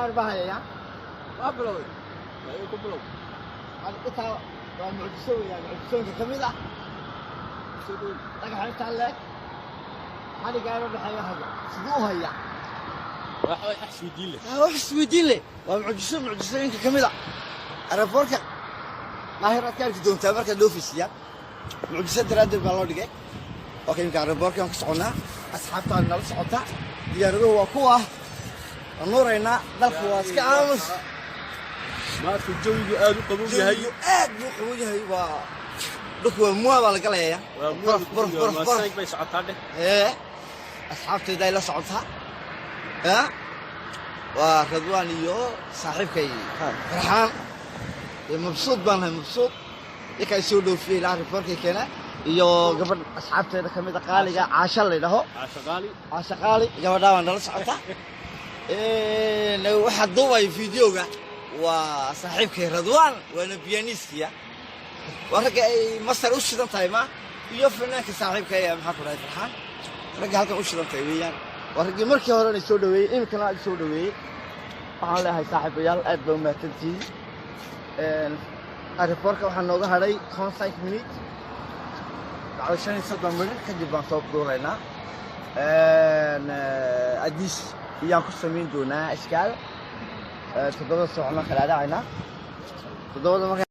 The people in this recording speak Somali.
gaar bahaya ما بلوي ما يكون بلوي hal inta waa mucjiso weeyaan mucjisooyinka kamid ah سدود dhagax inta leeg hal gaar bahaya hada sidoo haya راح احسي ديله wax isweydiin leh waa mucjisooyinka kamid ah arafoorka maahirat ka doontaa marka dhoofisiya mucjisada daraaddeed baa loo dhigay okay marka arafoorka ka soconaa asxaabta nala socota diyaaraduhu waa kuwa نورينا دلك واسك عامس ما في الجو قاعد قبول هي قاعد قبول هي وا دك مو ولا قليا برف بس عطاده ايه اصحابتي داي لا سocodها ها ورضوان iyo saaxiibkay farxaan mabsuud baan mabsuud ikay soo dhoofiyay la reportka keena iyo gabadh asxaabteeda kamid qaaliga caasha leedaho caasha qaali gabadha waan la socota لو واحد ضوي فيديوغا وصاحبك رضوان وانا بيانيستيا ورجع مصر وش ذا تايما يوفناك صاحبك يا محمد راي فرحان رجع هلك وش ذا تايميان ورجع مركي هورن سو دوي يمكن لا سو دوي waxaan leeyahay saaxiibayaal aad baa u mahadsantihiin airportka waxaan nooga hadhay 5 minutes عشان يصدق منك كجيب بان صوب دورينا أديس يانكو سمين دونا إشكال تدور الصوحنا خلال عنا تدور